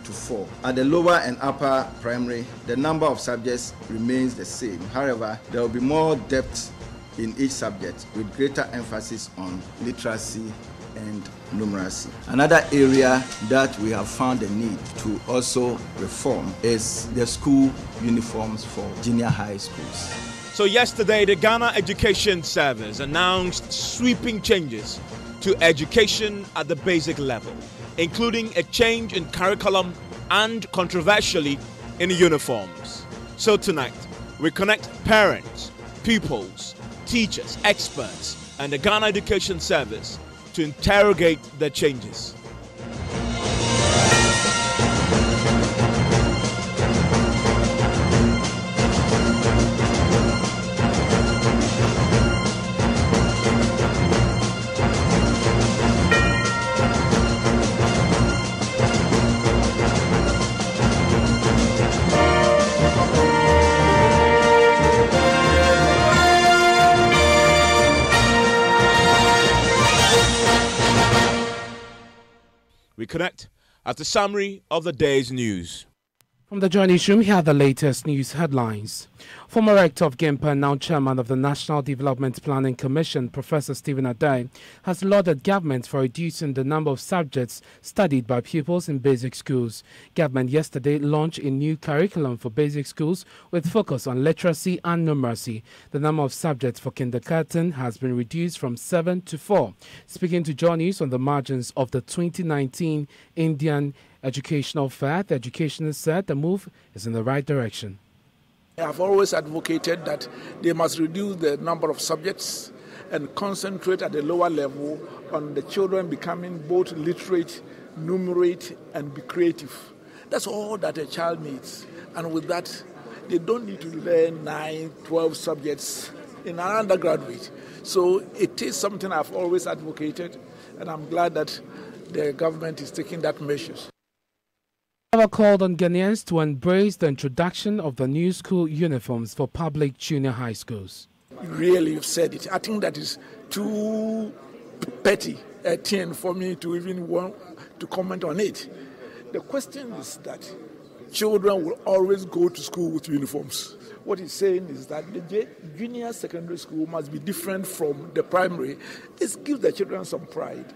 to 4. At the lower and upper primary, the number of subjects remains the same. However, there will be more depth in each subject with greater emphasis on literacy and numeracy. Another area that we have found a need to also reform is the school uniforms for junior high schools. So yesterday, the Ghana Education Service announced sweeping changes to education at the basic level, including a change in curriculum and, controversially, in uniforms. So tonight, we connect parents, pupils, teachers, experts, and the Ghana Education Service to interrogate the changes. We connect at the summary of the day's news. From the Joy Newsroom, here are the latest news headlines. Former Rector of GIMPA and now Chairman of the National Development Planning Commission, Professor Stephen Adai, has lauded government for reducing the number of subjects studied by pupils in basic schools. Government yesterday launched a new curriculum for basic schools with focus on literacy and numeracy. The number of subjects for kindergarten has been reduced from 7 to 4. Speaking to Joy News on the margins of the 2019 Indian Educational Fair, the educationist said the move is in the right direction. I have always advocated that they must reduce the number of subjects and concentrate at the lower level on the children becoming both literate, numerate, and be creative. That's all that a child needs. And with that, they don't need to learn 9, 12 subjects in an undergraduate. So it is something I've always advocated, and I'm glad that the government is taking that measure. Called on Ghanaians to embrace the introduction of the new school uniforms for public junior high schools. Really, you've said it. I think that is too petty a thing for me to even want to comment on it. The question is that children will always go to school with uniforms. What he's saying is that the junior secondary school must be different from the primary. This gives the children some pride.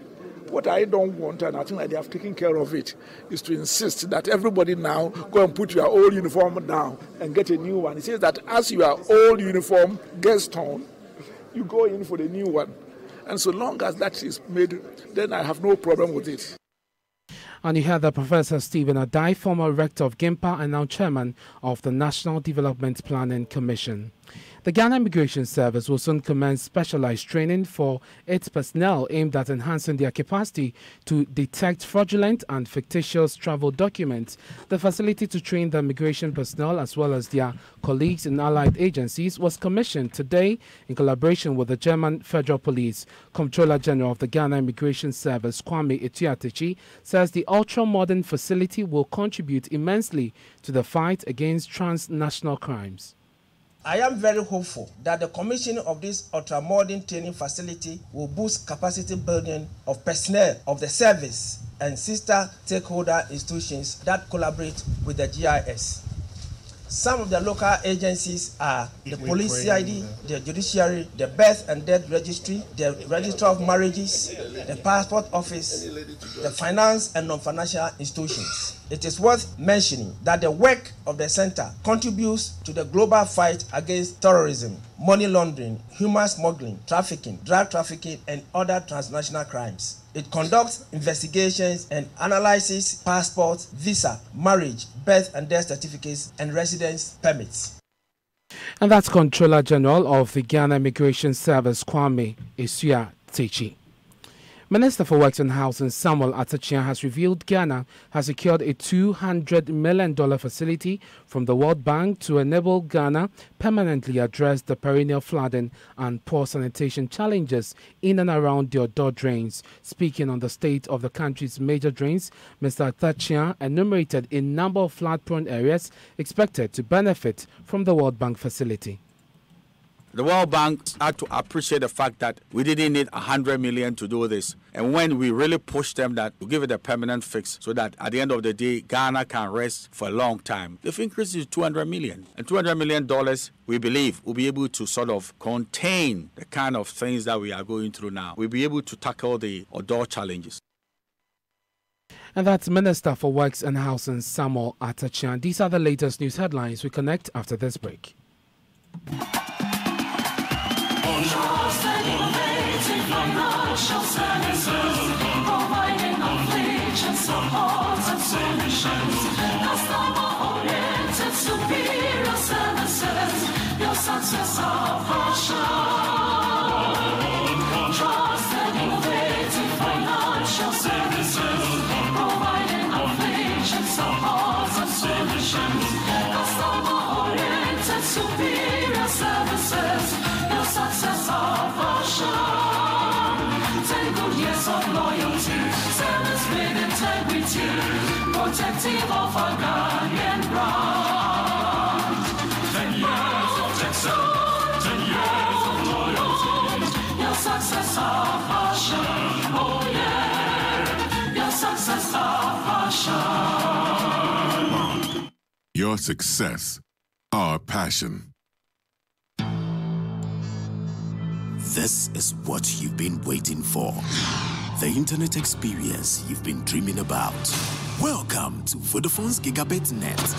What I don't want, and I think that they have taken care of it, is to insist that everybody now go and put your old uniform down and get a new one. He says that as your old uniform gets torn, you go in for the new one. And so long as that is made, then I have no problem with it. And you heard that Professor Stephen Adai, former rector of GIMPA and now chairman of the National Development Planning Commission. The Ghana Immigration Service will soon commence specialized training for its personnel aimed at enhancing their capacity to detect fraudulent and fictitious travel documents. The facility to train the immigration personnel as well as their colleagues in allied agencies was commissioned today in collaboration with the German Federal Police. Comptroller General of the Ghana Immigration Service, Kwame Etuatechi, says the ultra-modern facility will contribute immensely to the fight against transnational crimes. I am very hopeful that the commissioning of this ultra-modern training facility will boost capacity building of personnel of the service and sister stakeholder institutions that collaborate with the GIS. Some of the local agencies are the Police CID, the Judiciary, the Birth and Death Registry, the Register of Marriages, the Passport Office, the Finance and Non-Financial Institutions. It is worth mentioning that the work of the center contributes to the global fight against terrorism, money laundering, human smuggling, trafficking, drug trafficking, and other transnational crimes. It conducts investigations and analyzes passports, visa, marriage, birth and death certificates, and residence permits. And that's Comptroller General of the Ghana Immigration Service, Kwame Etuatechi. Minister for Works and Housing Samuel Atachia has revealed Ghana has secured a $200 million facility from the World Bank to enable Ghana permanently address the perennial flooding and poor sanitation challenges in and around the Odo drains. Speaking on the state of the country's major drains, Mr. Atachia enumerated a number of flood-prone areas expected to benefit from the World Bank facility. The World Bank had to appreciate the fact that we didn't need 100 million to do this. And when we really pushed them that to give it a permanent fix so that at the end of the day, Ghana can rest for a long time, they've increased it to 200 million. And $200 million, we believe, will be able to sort of contain the kind of things that we are going through now. We'll be able to tackle the outdoor challenges. And that's Minister for Works and Housing, Samuel Atachian. These are the latest news headlines. We connect after this break. Financial services, providing knowledge and support and solutions. Customer-oriented, superior services. Your success our portion. Trusted, innovative financial services, providing knowledge and support and solutions. Customer-oriented, superior services. Your success our portion. 10 good years of loyalty, service with integrity, protective of our Ghanaian brand. 10 years of excellence, 10 years of loyalty. Your success our passion, oh yeah. Your success our passion. Your success, our passion. This is what you've been waiting for. The internet experience you've been dreaming about. Welcome to Vodafone's Gigabit Net.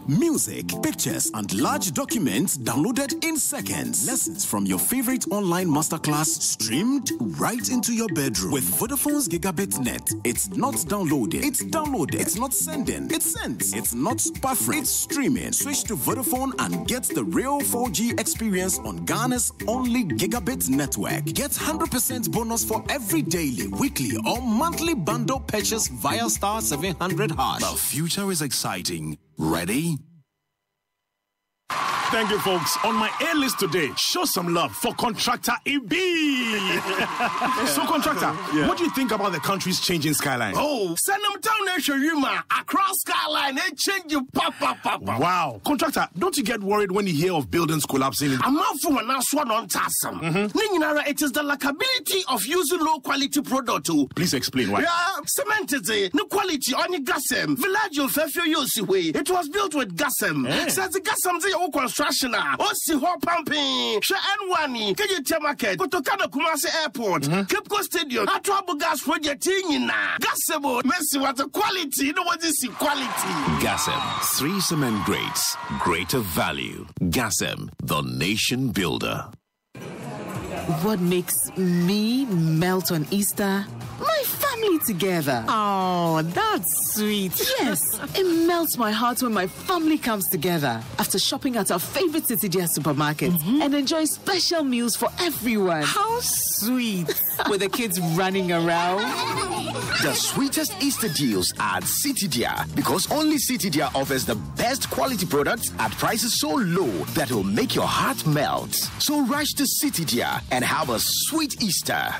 Music, pictures, and large documents downloaded in seconds. Lessons from your favorite online masterclass streamed right into your bedroom. With Vodafone's Gigabit Net, it's not downloading, it's downloaded. It's not sending, it sends. It's not buffering, it's streaming. Switch to Vodafone and get the real 4G experience on Ghana's only Gigabit network. Get 100% bonus for every daily, weekly, or monthly bundle purchase via star 700 hash. The future is exciting. Ready? Thank you, folks. On my A list today, show some love for Contractor EB. So, Contractor, what do you think about the country's changing skyline? Oh, send them down there, Yuma. Across skyline, they change you, papa. Wow. Contractor, don't you get worried when you hear of buildings collapsing? I'm out for an one on Tassam. It is the likability of using low quality product. Please explain why. Yeah, cement is no quality on the gasem. Village of Fefu. It was built with gasem. Says the gasem is construction. Osi ho pumping. She N1. Can you tell market? Kotokana Kumasi Airport. Cape Coast Stadium. Atwabu gas project in na. Gasebo. Messi what the quality. You know what is the quality? Gasem. 3 cement grades. Greater value. Gasem. The nation builder. What makes me melt on Easter? My family together. Oh, that's sweet. Yes, it melts my heart when my family comes together after shopping at our favorite Citidia supermarket and enjoy special meals for everyone. How sweet. With the kids running around. The sweetest Easter deals at Citidia, because only Citidia offers the best quality products at prices so low that will make your heart melt. So rush to Citidia and have a sweet Easter.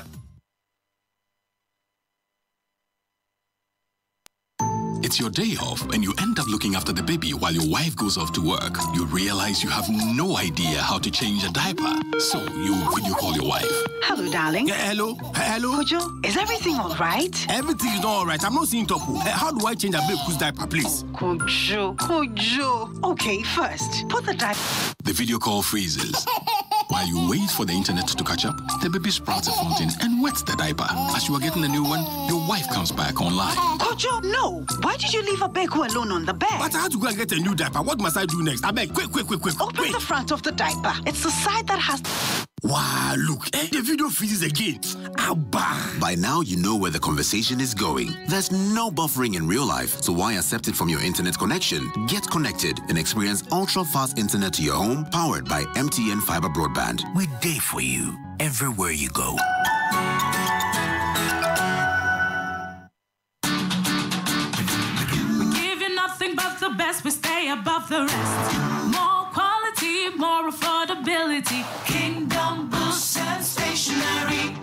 It's your day off and you end up looking after the baby while your wife goes off to work. You realize you have no idea how to change a diaper. So you video call your wife. Hello, darling. Yeah, hello. Kojo, is everything all right? Everything is not all right. I'm not seeing Topo. How do I change a baby's diaper, please? Kojo. Okay, first, put the diaper. The video call freezes. While you wait for the internet to catch up, the baby sprouts a fountain and wets the diaper. As you are getting a new one, your wife comes back online. Kojo, no. Why did you leave Abeku alone on the bed? But I had to go and get a new diaper. What must I do next? I beg, quick. Open the front of the diaper. It's the side that has... Wow, look, the video freezes again. Abba. By now, you know where the conversation is going. There's no buffering in real life, so why accept it from your internet connection? Get connected and experience ultra-fast internet to your home, powered by MTN Fiber Broadband. We're there for you, everywhere you go. We give you nothing but the best, we stay above the rest. More quality, more affordability. Kingdom Books and Stationery.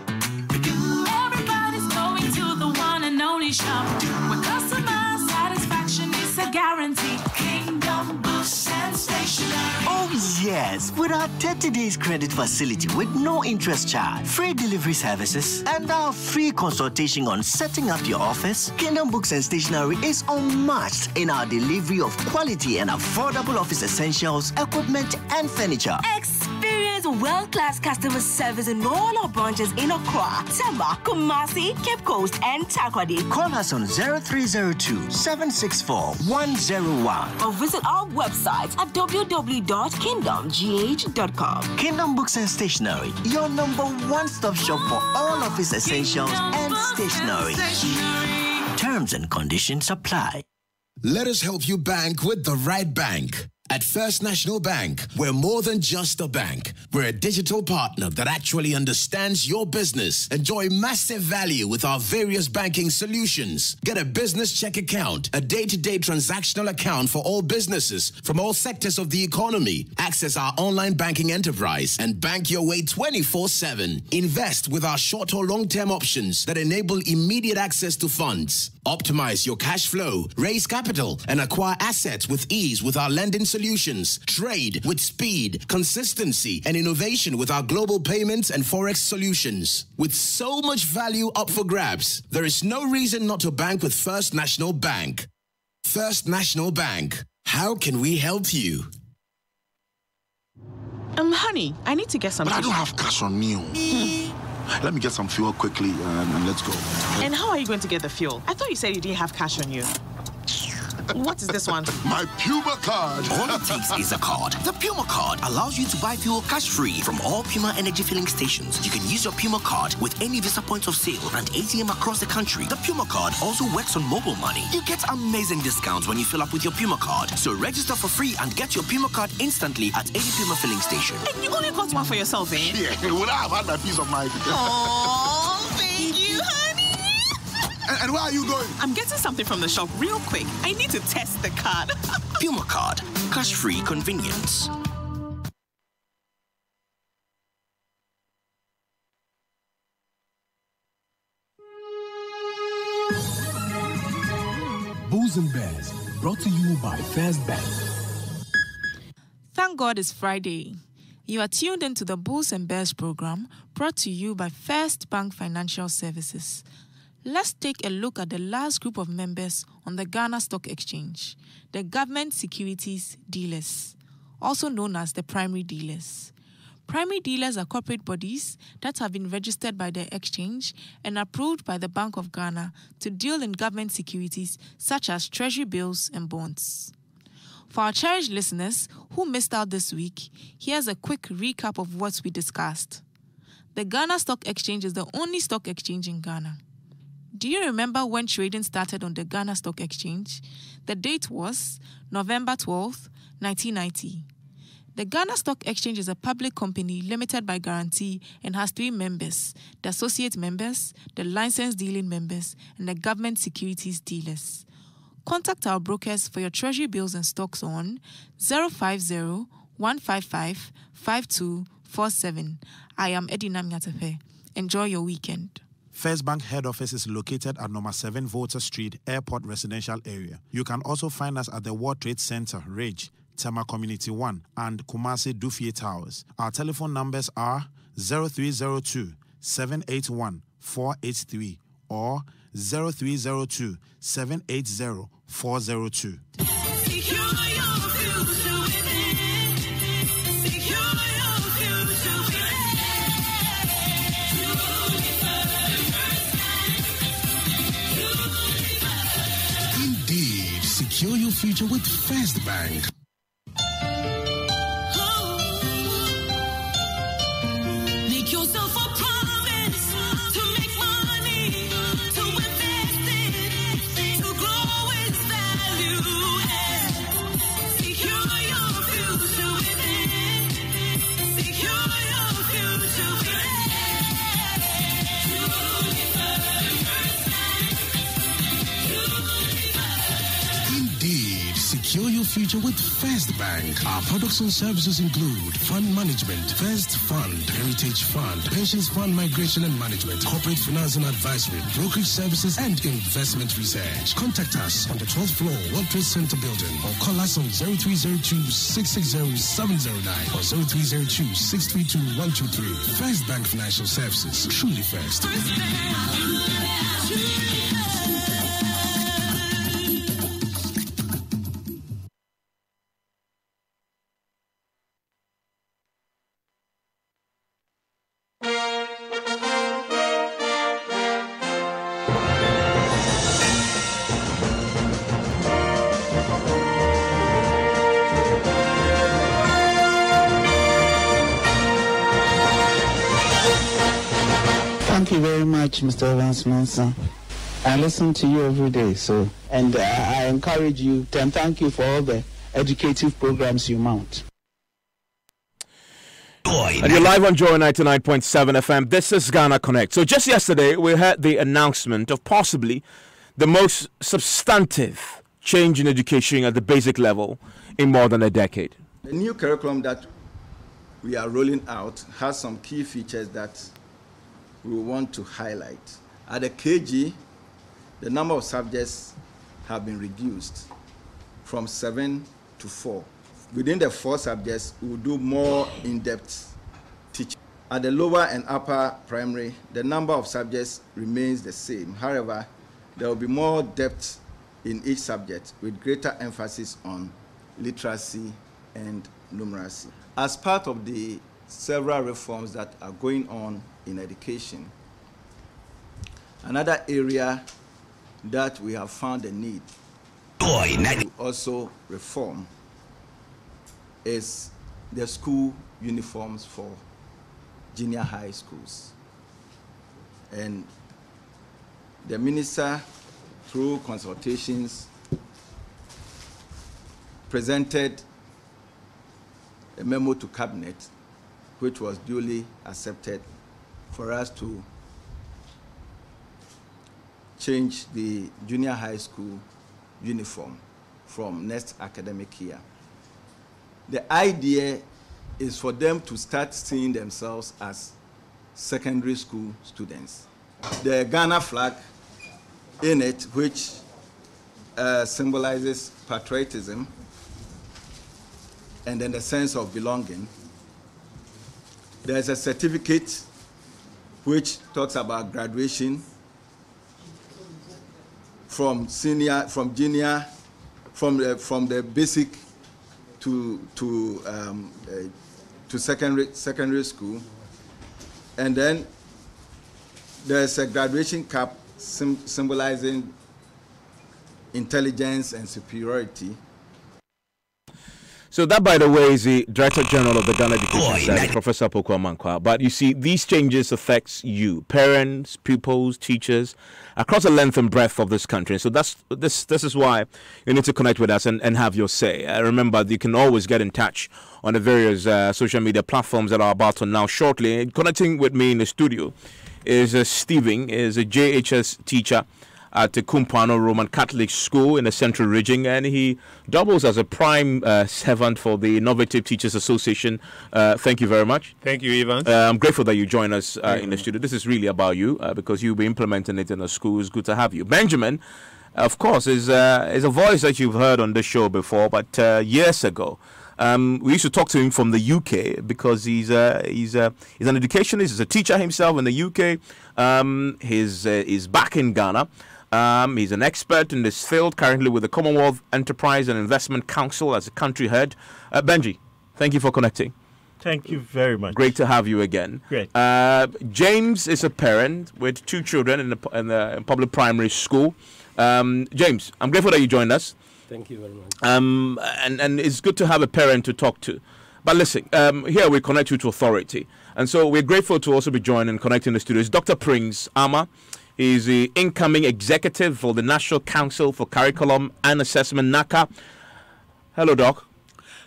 Everybody's going to the one and only shop where customer satisfaction is a guarantee. Kingdom Books and Stationery. Oh yes, with our 30 days credit facility with no interest charge, free delivery services, and our free consultation on setting up your office, Kingdom Books and Stationery is unmatched in our delivery of quality and affordable office essentials, equipment, and furniture. Experience world-class customer service in all our branches in Accra, Tema, Kumasi, Cape Coast, and Takoradi. Call us on 0302-764-101 or visit our website at www.kingdomgh.com. Kingdom Books and Stationery, your number one-stop shop for all office essentials and stationery. Terms and conditions apply. Let us help you bank with the right bank. At First National Bank, we're more than just a bank. We're a digital partner that actually understands your business. Enjoy massive value with our various banking solutions. Get a business check account, a day-to-day transactional account for all businesses from all sectors of the economy. Access our online banking enterprise and bank your way 24/7. Invest with our short or long-term options that enable immediate access to funds. Optimize your cash flow, raise capital, and acquire assets with ease with our lending solutions. Trade with speed, consistency, and innovation with our global payments and forex solutions. With so much value up for grabs, there is no reason not to bank with First National Bank. First National Bank. How can we help you? Honey, I need to get some. But I don't have cash on me. Let me get some fuel quickly and let's go. And how are you going to get the fuel? I thought you said you didn't have cash on you. What is this one? My Puma card. All it takes is a card. The Puma card allows you to buy fuel cash-free from all Puma energy filling stations. You can use your Puma card with any Visa point of sale and ATM across the country. The Puma card also works on mobile money. You get amazing discounts when you fill up with your Puma card. So register for free and get your Puma card instantly at any Puma filling station. And you only got one for yourself, eh? Yeah, would I have had my piece of mind? Oh, thank you, honey. And where are you going? I'm getting something from the shop real quick. I need to test the card. Puma card. Cash-free convenience. Bulls and Bears, brought to you by First Bank. Thank God it's Friday. You are tuned into the Bulls and Bears program, brought to you by First Bank Financial Services. Let's take a look at the last group of members on the Ghana Stock Exchange, the Government Securities Dealers, also known as the Primary Dealers. Primary dealers are corporate bodies that have been registered by the exchange and approved by the Bank of Ghana to deal in government securities such as treasury bills and bonds. For our cherished listeners who missed out this week, here's a quick recap of what we discussed. The Ghana Stock Exchange is the only stock exchange in Ghana. Do you remember when trading started on the Ghana Stock Exchange? The date was November 12, 1990. The Ghana Stock Exchange is a public company limited by guarantee and has 3 members, the associate members, the licensed dealing members, and the government securities dealers. Contact our brokers for your treasury bills and stocks on 050-155-5247. I am Edina Myatepe. Enjoy your weekend. First Bank head office is located at number 7 Volta Street, Airport Residential Area. You can also find us at the World Trade Center, Ridge, Tema Community 1, and Kumasi Dufie Towers. Our telephone numbers are 0302-781-483 or 0302-780-402. Secure your future with First Bank. Make yourself a promise to make money, to invest it, to grow its value, and secure your future with it. Secure your future with it. Secure your future with First Bank. Our products and services include fund management, First Fund, Heritage Fund, Pensions Fund Migration and Management, Corporate Finance and Advisory, Brokerage Services, and Investment Research. Contact us on the 12th floor, World Trade Center building, or call us on 0302-660-709 or 0302-632-123. First Bank Financial Services, truly first. Thank you very much, Mr. Evans Manson. I listen to you every day, and I encourage you and thank you for all the educative programs you mount. And you're live on Joy 99.7 FM. This is Ghana Connect. So just yesterday, we had the announcement of possibly the most substantive change in education at the basic level in more than a decade. The new curriculum that we are rolling out has some key features that we want to highlight. At the KG, the number of subjects have been reduced from 7 to 4. Within the 4 subjects, we will do more in-depth teaching. At the lower and upper primary, the number of subjects remains the same. However, there will be more depth in each subject with greater emphasis on literacy and numeracy. As part of the several reforms that are going on in education, another area that we have found a need to also reform is the school uniforms for junior high schools. And the minister, through consultations, presented a memo to cabinet, which was duly accepted for us to change the junior high school uniform from next academic year. The idea is for them to start seeing themselves as secondary school students. The Ghana flag in it, which symbolizes patriotism and then the sense of belonging. There's a certificate which talks about graduation from the basic to secondary school, and then there's a graduation cap symbolizing intelligence and superiority. So that, by the way, is the Director General of the Ghana Education Service, Professor Poku Amankwa. But you see, these changes affects you, parents, pupils, teachers, across the length and breadth of this country. So this is why you need to connect with us and have your say. Remember, you can always get in touch on the various social media platforms that are about to now shortly. Connecting with me in the studio is Stephen, is a JHS teacher at the Kumpano Roman Catholic School in the Central Region, and he doubles as a prime servant for the Innovative Teachers Association. Thank you very much. Thank you, Ivan. I'm grateful that you join us in the studio. This is really about you because you'll be implementing it in the school. It's good to have you. Benjamin, of course, is a voice that you've heard on this show before, but years ago, we used to talk to him from the UK because he's an educationist. He's a teacher himself in the UK. He's back in Ghana. He's an expert in this field, currently with the Commonwealth Enterprise and Investment Council as a country head. Benji, thank you for connecting. Thank you very much. Great to have you again. Great. James is a parent with 2 children in the public primary school. James, I'm grateful that you joined us. Thank you very much. And it's good to have a parent to talk to. But listen, here we connect you to authority. And so we're grateful to also be joined and connecting the studio. It's Dr. Prince Ama. He's the incoming executive for the National Council for Curriculum and Assessment, NACA. Hello, Doc.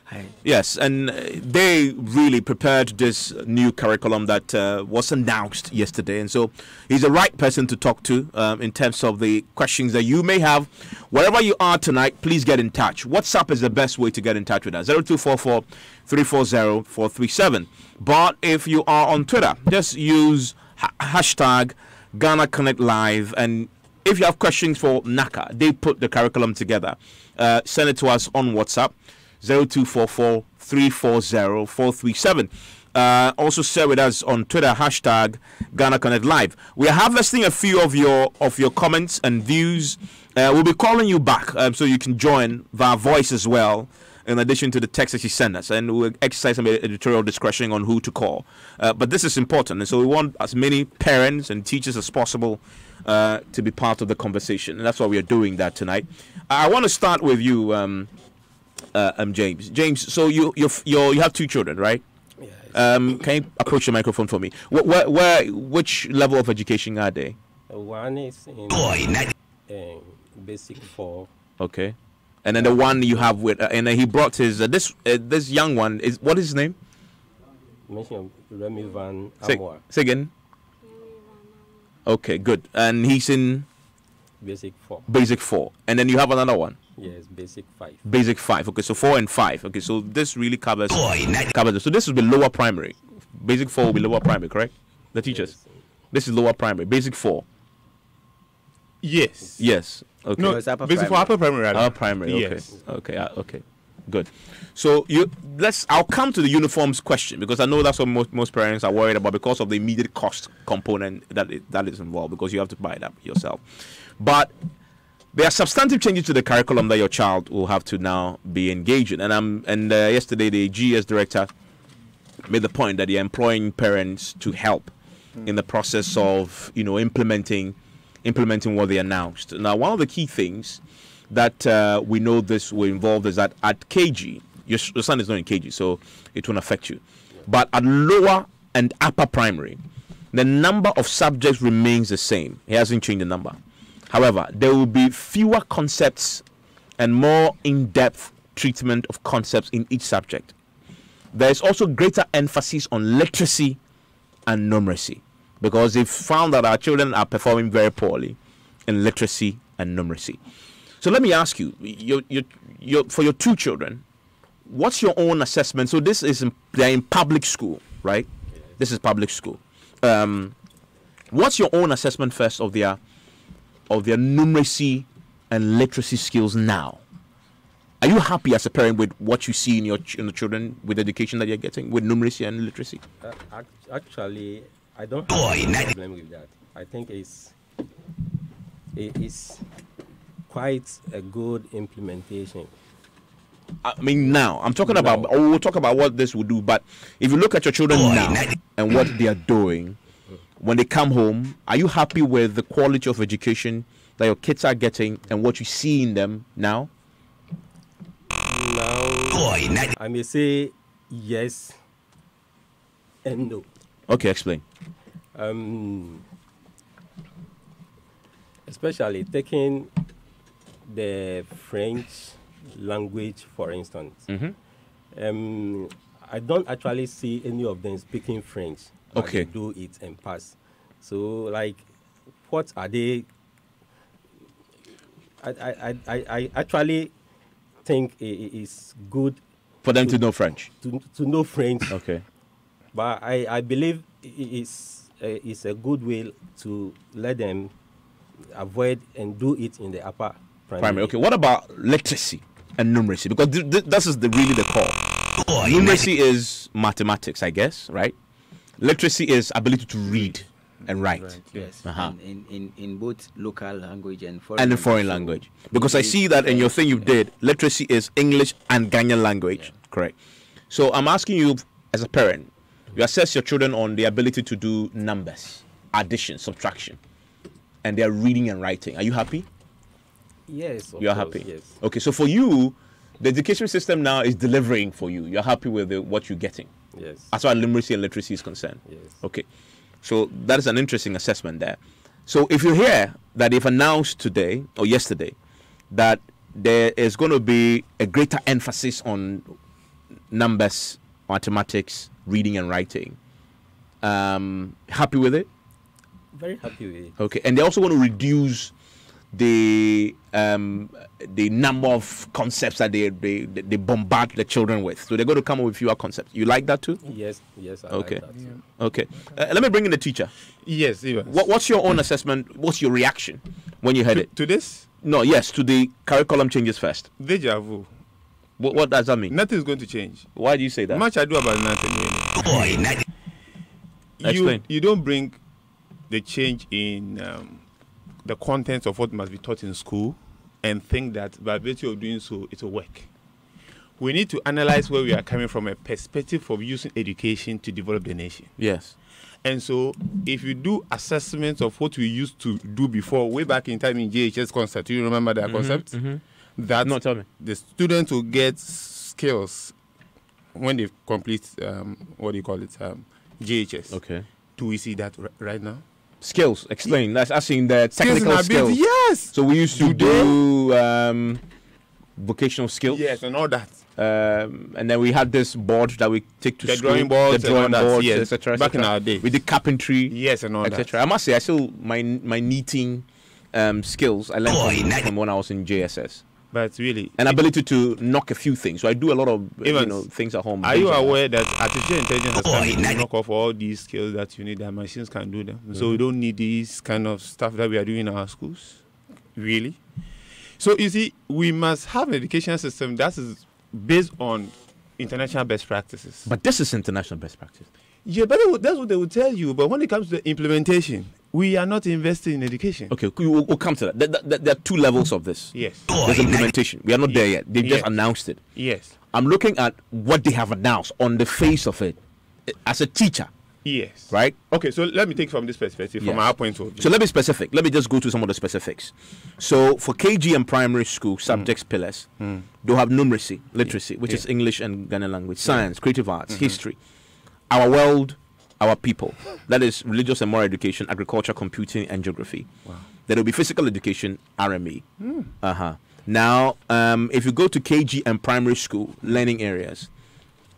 Hi. Yes, and they really prepared this new curriculum that was announced yesterday. And so he's the right person to talk to in terms of the questions that you may have Wherever you are tonight, please get in touch. WhatsApp is the best way to get in touch with us. 0244 340 437. But if you are on Twitter, just use hashtag Ghana Connect Live. And if you have questions for NACA, they put the curriculum together. Send it to us on WhatsApp, 0244 340 437. Also share with us on Twitter, hashtag Ghana Connect Live. We are harvesting a few of your comments and views. We'll be calling you back so you can join via voice as well, in addition to the text that you send us. And we'll exercise some editorial discretion on who to call. But this is important. And so we want as many parents and teachers as possible to be part of the conversation. And that's why we are doing that tonight. I want to start with you, James. James, so you have 2 children, right? Can you approach the microphone for me? Which level of education are they? One is in basic 4. Okay, and then the one you have with, and then he brought his this young one is, what is his name? Mention Remy Van Say Amwa. again. Okay, good. And he's in Basic 4. Basic 4, and then you have another one. Yes, basic 5. Basic 5. Okay, so 4 and 5. Okay, so this really covers it. So this will be lower primary. Basic 4 will be lower primary, correct? The teachers. Yes. This is lower primary. Basic 4. Yes. Yes. Okay. No, basic 4 upper primary. Upper primary. Okay. Yes. Okay. Okay. Good. So I'll come to the uniforms question, because I know that's what most parents are worried about, because of the immediate cost component that is involved, because you have to buy it up yourself. But there are substantive changes to the curriculum that your child will have to now be engaged in. And yesterday the GS director made the point that they're employing parents to help in the process of implementing what they announced. Now, one of the key things that we know this will involve is that at KG, your son is not in KG, so it won't affect you. But at lower and upper primary, the number of subjects remains the same. He hasn't changed the number. However, there will be fewer concepts and more in-depth treatment of concepts in each subject. There is also greater emphasis on literacy and numeracy, because they've found that our children are performing very poorly in literacy and numeracy. So let me ask you, for your 2 children, what's your own assessment? So they're in public school, right? This is public school. What's your own assessment first of their numeracy and literacy skills now? Are you happy as a parent with what you see in the children, with the education that you're getting, with numeracy and literacy? Actually, I don't have a problem with that. I think it's quite a good implementation. I mean, now I'm talking about. We'll talk about what this will do. But if you look at your children now and what they are doing, when they come home, are you happy with the quality of education that your kids are getting and what you see in them now? Now, I may say yes and no. Okay, explain. Especially taking the French language, for instance. I don't actually see any of them speaking French. Okay. They do it and pass. So, like, what are they? I actually think it is good for them to know French. To know French. Okay. But I believe it's a good way to let them avoid and do it in the upper primary. Okay. What about literacy and numeracy? Because this is really the core. Numeracy is mathematics, I guess, right? Literacy is ability to read and write. Right, yes. Uh-huh. In both local language and foreign language. Because I see that in your thing you did, literacy is English and Ghanaian language. Yeah. Correct. So I'm asking you, as a parent, you assess your children on the ability to do numbers, addition, subtraction, and they're reading and writing. Are you happy? Yes. You're happy? Yes. Okay, so for you, the education system now is delivering for you. You're happy with what you're getting? Yes. As far as numeracy and literacy is concerned? Yes. Okay. So that is an interesting assessment there. So if you hear that they've announced today or yesterday that there is going to be a greater emphasis on numbers, mathematics, reading and writing, happy with it? Very happy with it. Okay. And they also want to reduce the number of concepts that they bombard the children with. So they're going to come up with fewer concepts. You like that too? Yes, I okay. like that too. Okay. Let me bring in the teacher. Yes, What's your own assessment? What's your reaction when you heard it? To this? No, yes, to the curriculum changes first. Deja vu. What does that mean? Nothing's going to change. Why do you say that? Much ado about nothing. Explain. You don't bring the change in the contents of what must be taught in school and think that by virtue of doing so, it will work. We need to analyze where we are coming from, a perspective of using education to develop the nation. Yes. And so, if you do assessments of what we used to do before, way back in time in JHS concept, do you remember that concept? That no, tell me. The students will get skills when they complete, JHS. Okay. Do we see that right now? Skills, explain. That's asking the technical skills. Yes. So we used to do vocational skills. Yes, and all that. And then we had this board that we take to the school. Drawing boards, yes. etc. Back in our day. We did carpentry. Yes, and all that. I must say, I still my knitting skills I learned from when I was in JSS. But really, an ability to knock a few things. So I do a lot of things at home. Are you aware that artificial intelligence has come to knock off all these skills that you need? That machines can do them. So we don't need these kind of stuff that we are doing in our schools. Really. So you see, we must have an education system that is based on international best practices. But this is international best practice. Yeah, but that's what they will tell you. But when it comes to the implementation, we are not investing in education. Okay, we'll come to that. There are two levels of this. Yes. There's implementation. We are not there yet. They've just announced it. Yes. I'm looking at what they have announced on the face of it as a teacher. Yes. Right? Okay, so let me take from this perspective, from our point of view. So let me specific. Let me just go to some of the specifics. So for KG and primary school subjects pillars, they'll have numeracy, literacy, which is English and Ghanaian language, science, creative arts, history, our world, our people. That is religious and moral education, agriculture, computing, and geography. Wow. Then there will be physical education, RME. Now, if you go to KG and primary school learning areas,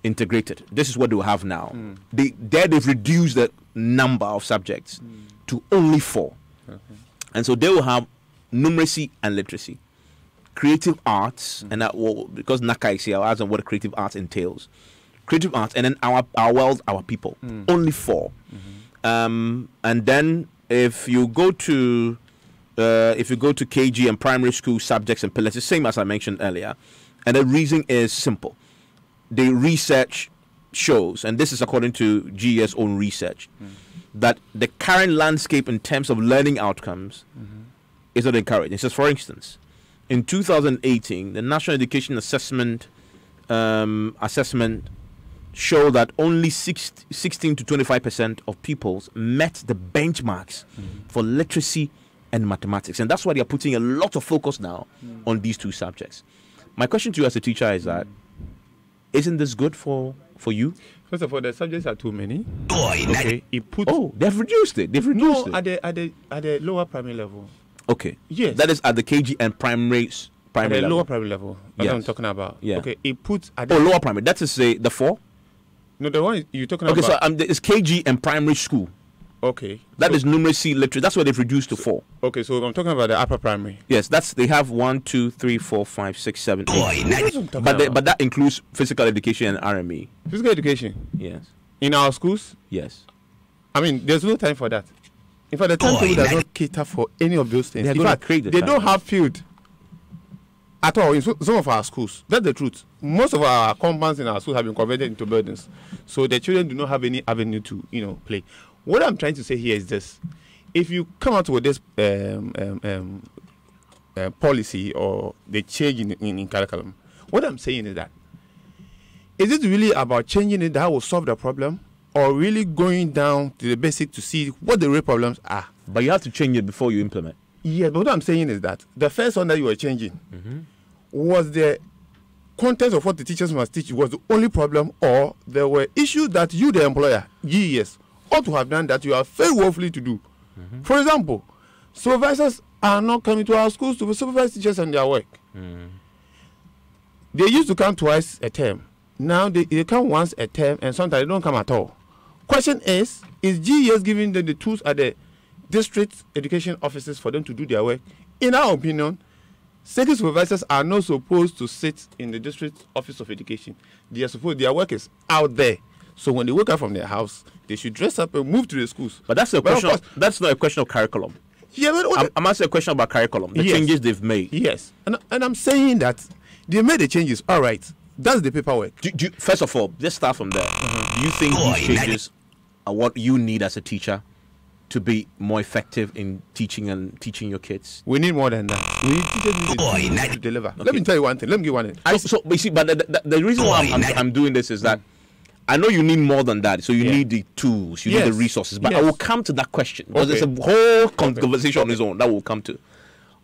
integrated. This is what they will have now. They've reduced the number of subjects to only 4. Okay. And so they will have numeracy and literacy, creative arts, and that will, because Naka is here, I'll ask them what creative arts entails. Creative arts, and then our world, our people. Only 4. And then if you go to KG and primary school subjects and pillars, the same as I mentioned earlier, and the reason is simple. The research shows, and this is according to GE's own research, that the current landscape in terms of learning outcomes is not encouraging. It says, for instance, in 2018, the National Education Assessment showed that only 16 to 25% of pupils met the benchmarks for literacy and mathematics. And that's why they are putting a lot of focus now on these two subjects. My question to you as a teacher is that, isn't this good for you? First of all, the subjects are too many. Okay. They've reduced it. They've reduced it. At the lower primary level. Okay. Yes. That is at the KG and primary at the level. lower primary level. That's what I'm talking about. Yeah. Okay. It puts at lower primary. That is the 4? No, the one you're talking about. Okay, so it's KG and primary school. Okay. That is numeracy, literacy. That's what they've reduced to 4. Okay, so I'm talking about the upper primary. Yes, they have 1, 2, 3, 4, 5, 6, 7, 8. But that includes physical education and RME. Physical education? Yes. In our schools? Yes. I mean, there's no time for that. In fact, the timetable does not cater for any of those things. In fact, they don't have field at all in some of our schools. That's the truth. Most of our compounds in our schools have been converted into buildings, so the children do not have any avenue to play. What I'm trying to say here is this: if you come out with this policy or the change in curriculum, what I'm saying is that, is it really about changing it that will solve the problem, or really going down to the basic to see what the real problems are? But you have to change it before you implement. Yeah, but what I'm saying is that the first one that you were changing was the content of what the teachers must teach was the only problem, or there were issues that you, the employer, GES, ought to have done that you are very woefully to do. For example, supervisors are not coming to our schools to supervise teachers and their work. They used to come twice a term. Now they come once a term, and sometimes they don't come at all. Question is GES giving them the tools at the district education offices for them to do their work In our opinion, safety supervisors are not supposed to sit in the district office of education. They are supposed, their work is out there. So when they wake up from their house, they should dress up and move to the schools. But that's a question. That's not a question of curriculum. Yeah, but I'm asking a question about curriculum. The changes they've made. Yes, and I'm saying that they made the changes. All right, that's the paperwork. First of all, let's start from there. Do you think these changes are what you need as a teacher to be more effective in teaching your kids? We need more than that. We need teachers to deliver. Okay. Let me tell you one thing. Let me give one thing. So you see, but the reason why I'm doing this is that I know you need more than that. So you need the tools, you need the resources. But I will come to that question because there's a whole conversation on its own that will come to.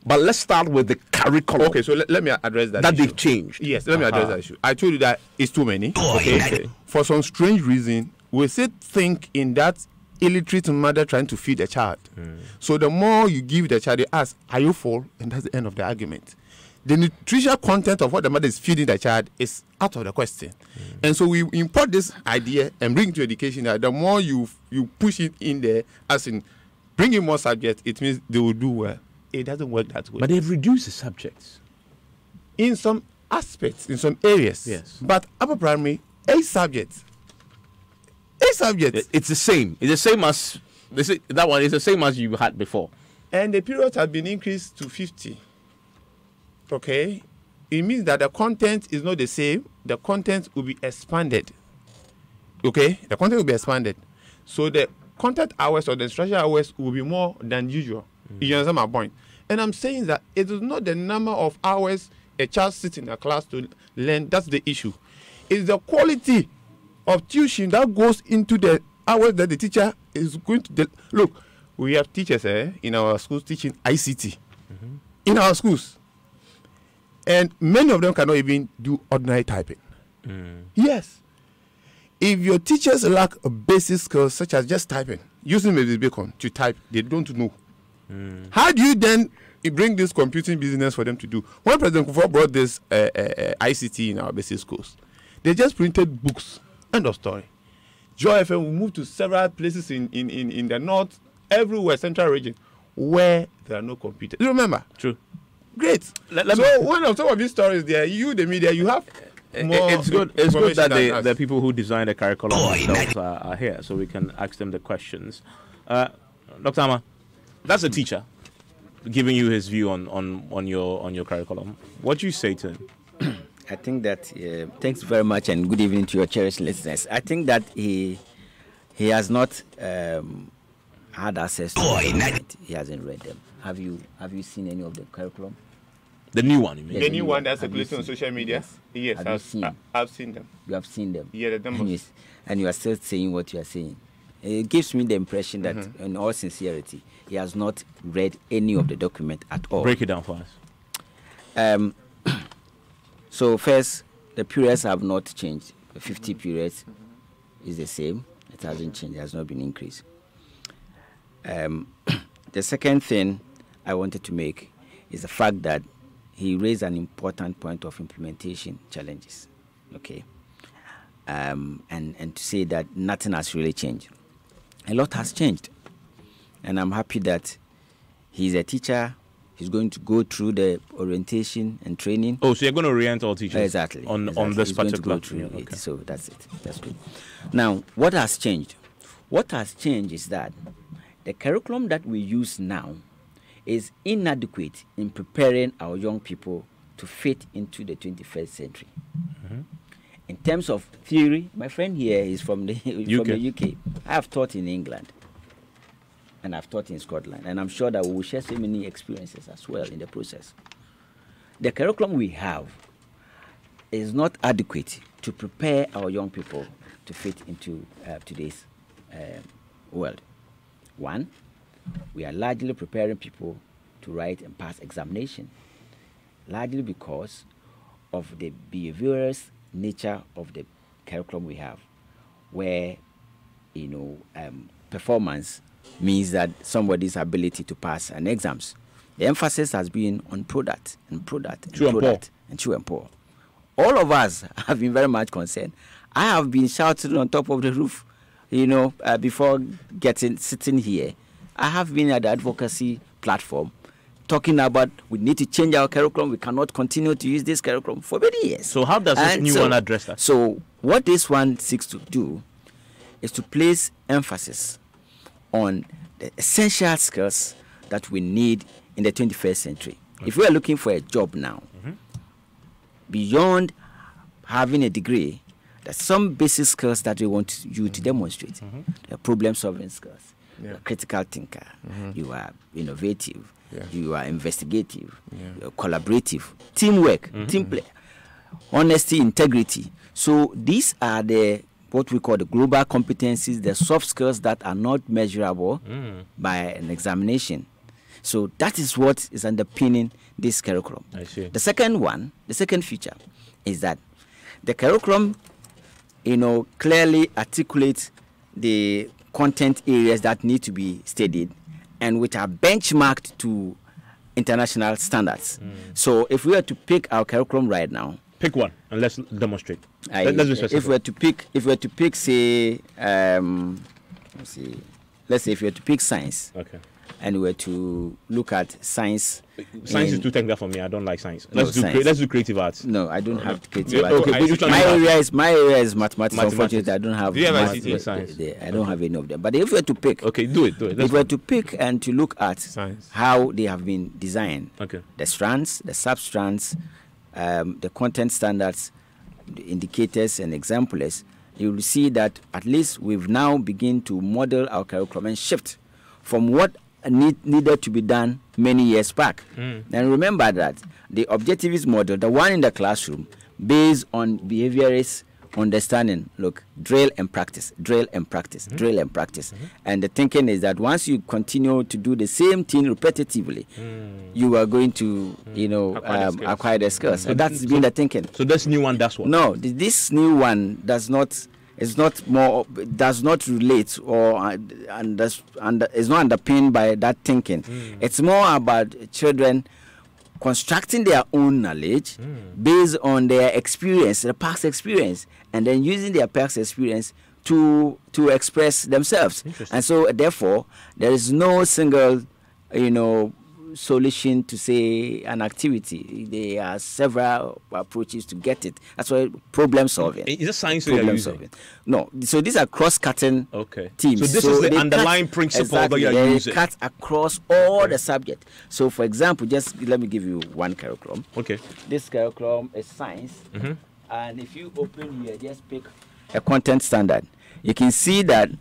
But let's start with the curriculum. Okay, so let me address that. That they've changed. Yes, let me address that issue. I told you that it's too many. Okay. For some strange reason, we still think in that illiterate mother trying to feed a child. So the more you give the child, they ask, are you full? And that's the end of the argument. The nutritional content of what the mother is feeding the child is out of the question. And so we import this idea and bring it to education that the more you push it in there, as in bringing more subjects, it means they will do well. It doesn't work that way. But they've reduced the subjects. In some aspects, in some areas. Yes. But upper primary, 8 subjects. 8 subjects. It's the same. It's the same as that one. It's the same as you had before. And the period has been increased to 50. Okay, it means that the content is not the same. The content will be expanded. Okay, the content will be expanded. So the content hours or the instruction hours will be more than usual. You understand my point? And I'm saying that it is not the number of hours a child sits in a class to learn. That's the issue. It's the quality of tuition that goes into the hours that the teacher is going to. Look, we have teachers in our schools teaching ICT. In our schools. And many of them cannot even do ordinary typing. Yes. If your teachers lack a basic skills such as just typing, using maybe Bacon to type, they don't know. How do you then bring this computing business for them to do? When President Kufuor brought this ICT in our basic schools, they just printed books. End of story. JoyFM will move to several places in the north, everywhere, central region, where there are no computers. You remember? True. Great. So one of some of these stories there, you, the media, you have more. It's good that the people who design the curriculum themselves are here, so we can ask them the questions. Dr. Ama, that's a teacher giving you his view on your curriculum. What do you say to him? I think that thanks very much and good evening to your cherished listeners. I think that he has not had access to it. He hasn't read them. Have you seen any of the curriculum? The new one, you mean? The new one that's circulating on social media? Yes, I've seen them. You have seen them? Yeah, the numbers. And you are still saying what you are saying. It gives me the impression that, in all sincerity, he has not read any of the document at all. Break it down for us. So first, the periods have not changed. The 50 periods is the same. It hasn't changed. It has not been increased. The second thing I wanted to make is the fact that he raised an important point of implementation challenges. Okay. And to say that nothing has really changed. A lot has changed. And I'm happy that he's a teacher. He's going to go through the orientation and training. Oh, so you're going to orient all teachers? Exactly. On this particular through it. So that's it. That's good. Now, what has changed? What has changed is that the curriculum that we use now is inadequate in preparing our young people to fit into the 21st century. In terms of theory, my friend here is from the UK. I have taught in England and I've taught in Scotland, and I'm sure that we will share so many experiences as well in the process. The curriculum we have is not adequate to prepare our young people to fit into today's world. One, we are largely preparing people to write and pass examination, largely because of the behaviorist nature of the curriculum we have, where performance means that somebody's ability to pass an exams. The emphasis has been on product and product and true and poor. All of us have been very much concerned. I have been shouting on top of the roof, before sitting here. I have been at the advocacy platform talking about we need to change our curriculum. We cannot continue to use this curriculum for many years. So how does this new one address that? So what this one seeks to do is to place emphasis on the essential skills that we need in the 21st century. Okay. If we are looking for a job now, beyond having a degree, there's some basic skills that we want you to demonstrate. The problem-solving skills. You're a critical thinker. You are innovative. You are investigative. You're collaborative. Teamwork. Team play. Honesty, integrity. So these are what we call the global competencies, the soft skills that are not measurable by an examination. So that is what is underpinning this curriculum. I see. The second feature is that the curriculum, clearly articulates the content areas that need to be studied and which are benchmarked to international standards. So if we were to pick our curriculum right now, pick one and let's demonstrate. Let's be specific. If we were to pick, say, let's say if we were to pick science, okay, and we were to look at science. Science is too technical for me. I don't like science. Let's do creative arts. No, I don't have creative arts. Okay, my area is mathematics. Unfortunately, I don't have. Do you have ICT science? I don't have any of them. But if we were to pick, okay, do it. If we were to pick and to look at science, how they have been designed, okay, the strands, the substrands, the content standards, the indicators and examples, you will see that at least we've now begun to model our curriculum and shift from what needed to be done many years back. And remember that the objectivist model, the one in the classroom, based on behaviorist understanding, look, drill and practice, drill and practice, drill and practice. And the thinking is that once you continue to do the same thing repetitively, you are going to, acquire the skills. So that's been the thinking. So this new one does what? No, this new one does not. It's not more. Does not relate or is not underpinned by that thinking. It's more about children constructing their own knowledge based on their experience, the past experience, and then using their past experience to express themselves. And so, therefore, there is no single, solution to say an activity. There are several approaches to get it. That's why problem solving. Is it science you're using? No. So these are cross-cutting teams. So this is the underlying principle that you're using. They cut across all the subject. So for example, just let me give you one curriculum. Okay. This curriculum is science. And if you open here, just pick a content standard. You can see that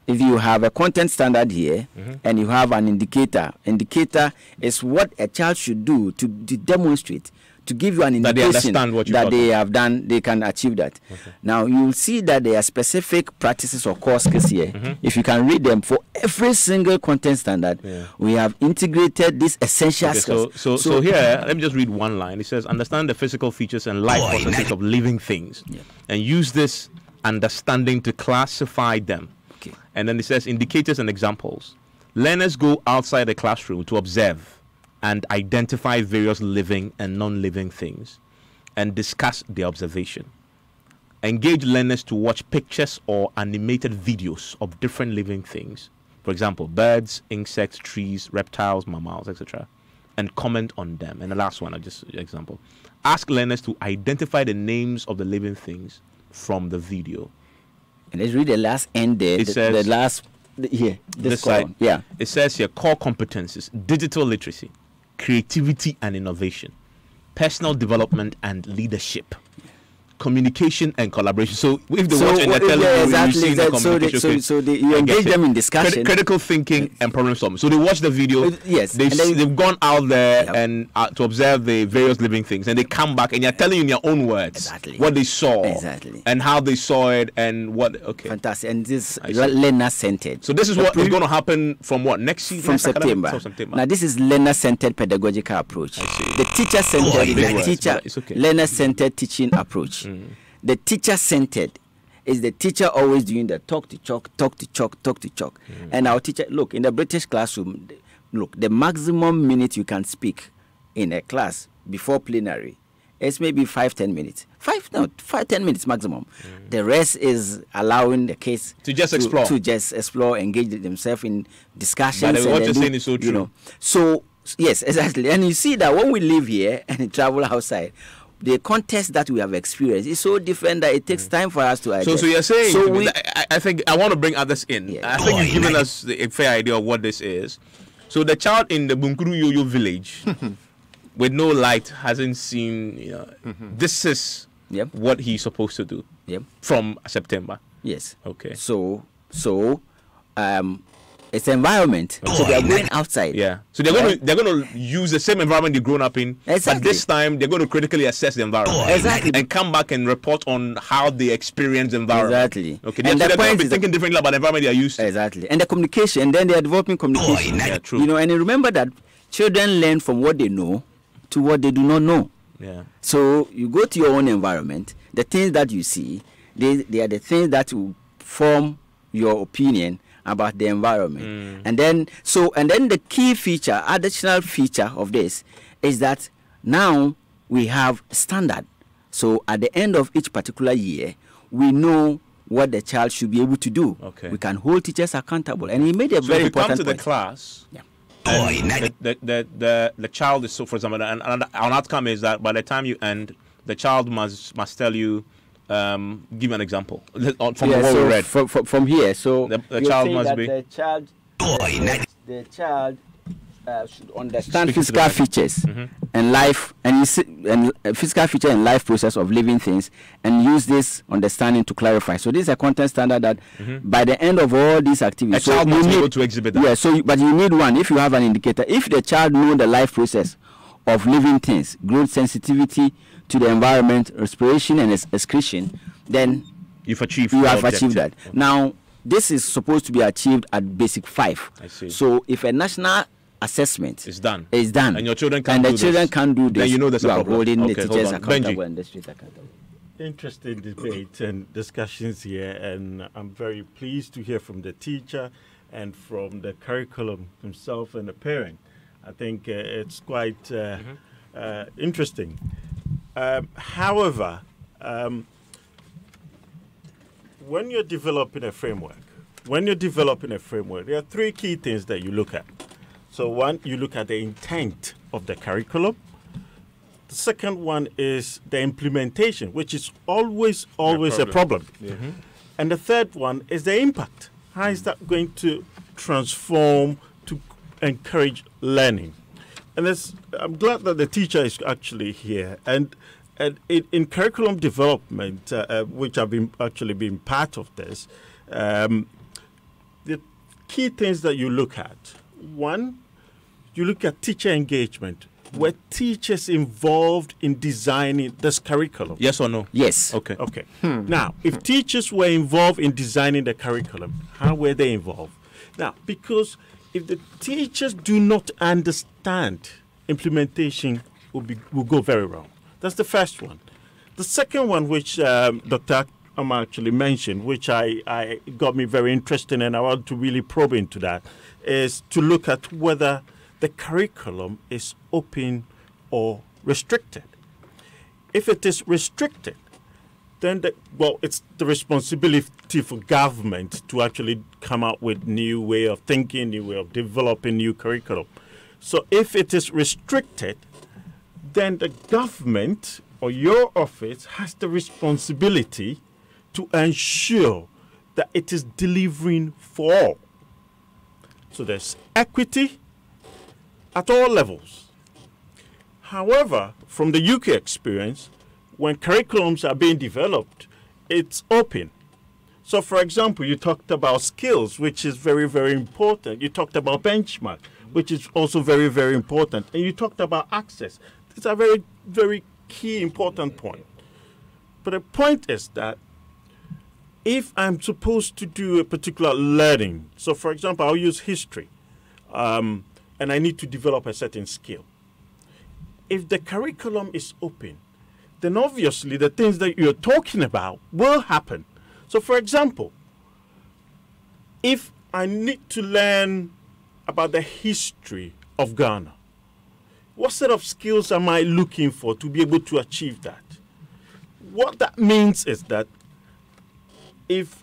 if you have a content standard here and you have an indicator is what a child should do to demonstrate, to give you an indication that they have done, they can achieve that. Now you will see that there are specific practices or core skills here. If you can read them for every single content standard, we have integrated these essential skills. So here, let me just read one line. It says, understand the physical features and life processes of living things and use this understanding to classify them. And then it says indicators and examples. Learners go outside the classroom to observe and identify various living and non-living things and discuss the observation. Engage learners to watch pictures or animated videos of different living things. For example, birds, insects, trees, reptiles, mammals, etc. And comment on them. And the last one, just example. Ask learners to identify the names of the living things from the video. And let's read the last end there. This side. Yeah. It says here, core competencies, digital literacy, creativity and innovation, personal development and leadership, communication and collaboration. So if they watch and they're telling you see the communication. So you engage them in discussion. Critical thinking and problem solving. So they watch the video. Yes. They've gone out there and to observe the various living things, and they come back and they're telling you in their own words what they saw and how they saw it and what. Okay. Fantastic. And this learner-centered. So this is what is going to happen from what next season? From September. Now this is learner-centered pedagogical approach. The teacher-centered, learner-centered teaching approach. The teacher-centered is the teacher always doing the talk to chalk. And our teacher, look, in the British classroom, look, the maximum minute you can speak in a class before plenary is maybe 5-10 minutes. 5-10 minutes maximum. The rest is allowing the kids to just explore, engage themselves in discussions. But what you're saying is so true. Yes, exactly. And you see that when we live here and travel outside, the context that we have experienced is so different that it takes time for us to adjust. So you're saying, I think I want to bring others in. Yeah. I think you've given us a fair idea of what this is. So the child in the Bunkuru Yoyo village with no light hasn't seen, this is what he's supposed to do from September. Yes. Okay. So it's environment. So they are going outside. Yeah. So they're going to use the same environment they've grown up in. Exactly. But this time they're going to critically assess the environment. Exactly. And come back and report on how they experience the environment. Exactly. Okay. And they're going to be thinking differently about the environment they are used to. Exactly. And the communication, then they are developing communication. Yeah, true. And remember that children learn from what they know to what they do not know. Yeah. So you go to your own environment, the things that you see, they are the things that will form your opinion about the environment. And then the key feature, additional feature of this is that now we have standard. So at the end of each particular year, we know what the child should be able to do. Okay. We can hold teachers accountable. And he made a very important point. So if you come to the class, the child is, so for example, an outcome is that by the time you end, the child must tell you, give an example from what we read. From here, so the child must be. The child should understand physical features and life and physical feature and life process of living things, and use this understanding to clarify. So this is a content standard that by the end of all these activities, a child must be able to exhibit that. Yeah. But you need one if you have an indicator. If the child knows the life process of living things, growth sensitivity to the environment, respiration and excretion, then you have achieved that. Okay. Now, this is supposed to be achieved at basic 5. I see. So if a national assessment is done, and your children can't do this, then you know there's a problem. Holding the teachers accountable and the street accountable. Interesting debate and discussions here, and I'm very pleased to hear from the teacher and from the curriculum himself and the parent. I think it's quite interesting. However, when you're developing a framework, there are 3 key things that you look at. So one, you look at the intent of the curriculum. The second one is the implementation, which is always a problem. And the third one is the impact. How is that going to transform to encourage learning? And I'm glad that the teacher is actually here. And in curriculum development, which I've been part of this, the key things that you look at. One, you look at teacher engagement. Were teachers involved in designing this curriculum? Yes or no? Yes. Okay. Now, if teachers were involved in designing the curriculum, how were they involved? Now, because if the teachers do not understand, implementation will go very wrong. That's the first one. The second one, which Dr. Amma actually mentioned, which I got me very interested and I want to really probe into that, is to look at whether the curriculum is open or restricted. If it is restricted, then it's the responsibility for government to actually come up with new way of thinking, new way of developing new curriculum. So if it is restricted, then the government or your office has the responsibility to ensure that it is delivering for all. So there's equity at all levels. However, from the UK experience, when curriculums are being developed, it's open. So, for example, you talked about skills, which is very, very important. You talked about benchmark, which is also very, very important. And you talked about access. These are very, very key, important points. But the point is that if I'm supposed to do a particular learning, so, for example, I'll use history, and I need to develop a certain skill. If the curriculum is open, then obviously the things that you're talking about will happen. So, for example, if I need to learn about the history of Ghana, what set of skills am I looking for to be able to achieve that? What that means is that if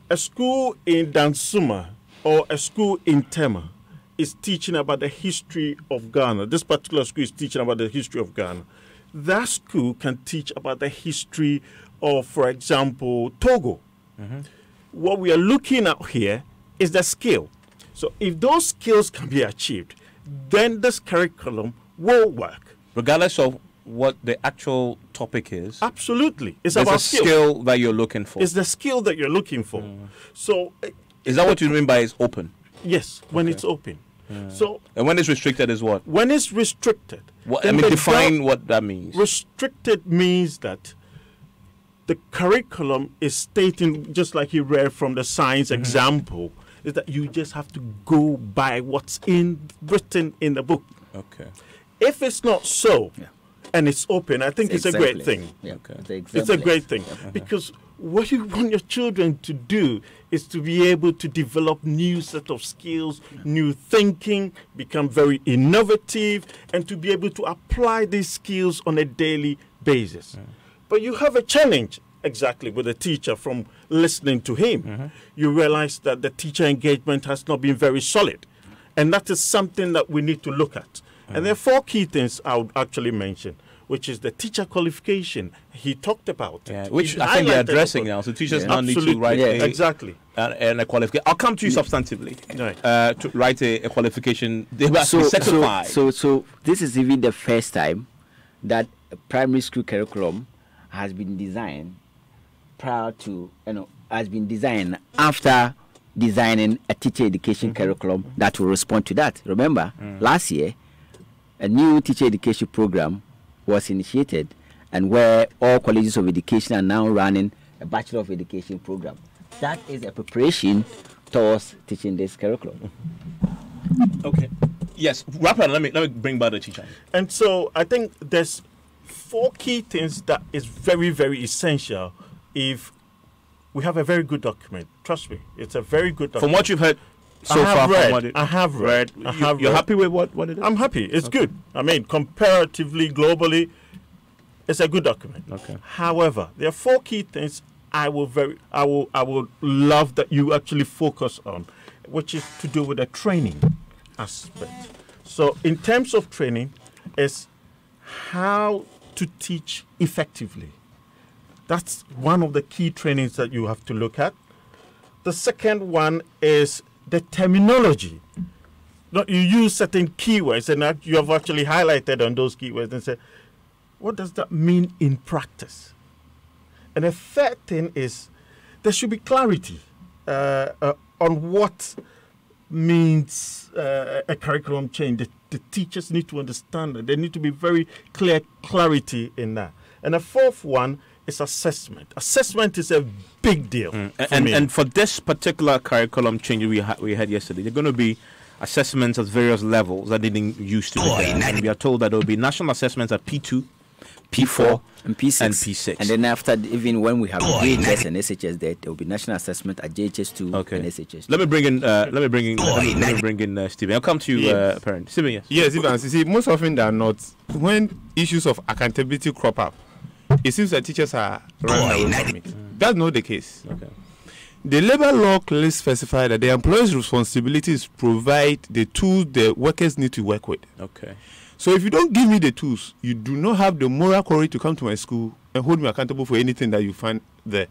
a school in Dansuma or a school in Tema is teaching about the history of Ghana. This particular school is teaching about the history of Ghana. That school can teach about the history of, for example, Togo. What we are looking at here is the skill. So if those skills can be achieved, then this curriculum will work. Regardless of what the actual topic is. Absolutely. It's There's about a skill that you're looking for. It's the skill that you're looking for. So is that what you mean by it's open? Yes, when it's open. So and when it's restricted is what? When it's restricted. Define what that means. Restricted means that the curriculum is stating, just like you read from the science example, is that you just have to go by what's written in the book. Okay. If it's not so, and it's open, I think it's a great thing. It's a great thing. Because what you want your children to do is to be able to develop new set of skills, new thinking, become very innovative, and to be able to apply these skills on a daily basis. But you have a challenge exactly with the teacher from listening to him. You realize that the teacher engagement has not been very solid. And that is something that we need to look at. And there are 4 key things I would actually mention, which is the teacher qualification. He talked about it. Which I think they're addressing now. So teachers now need to write a qualification. I'll come to you substantively to write a qualification. They must be certified. So this is even the first time that a primary school curriculum has been designed has been designed after designing a teacher education curriculum that will respond to that. Remember, last year, a new teacher education program was initiated, and where all colleges of education are now running a Bachelor of Education program. That is a preparation towards teaching this curriculum. Okay. Yes, wrap up. Let me bring back the teacher. And so I think there's 4 key things that is very, very essential if we have a very good document. Trust me, it's a very good document. From what you've heard so far, I have read. You're happy with what it is? I'm happy. It's good. I mean, comparatively, globally, it's a good document. Okay. However, there are 4 key things I would love that you actually focus on, which is to do with the training aspect. So, in terms of training, is how to teach effectively. That's one of the key trainings that you have to look at. The second one is the terminology. You use certain keywords, and you have actually highlighted on those keywords and said, what does that mean in practice? And the third thing is there should be clarity on what means a curriculum change. The teachers need to understand that. There need to be very clear clarity in that. And the fourth one is assessment. Assessment is a big deal. And for this particular curriculum change we had yesterday, there are going to be assessments at various levels that didn't used to be. And we are told that there will be national assessments at P2, P4, and P6. And P6. And then after, even when we have JHS and SHS, there will be national assessment at JHS2 and SHS2. Let me bring in Stephen. I'll come to you, parent. Stephen, yes. Yes, Ivan. You see, most often than not, when issues of accountability crop up, it seems that teachers are running away from it. That's not the case. Okay. The labor law clearly specifies that the employer's responsibility is to provide the tools the workers need to work with. Okay. So if you don't give me the tools, you do not have the moral courage to come to my school and hold me accountable for anything that you find there.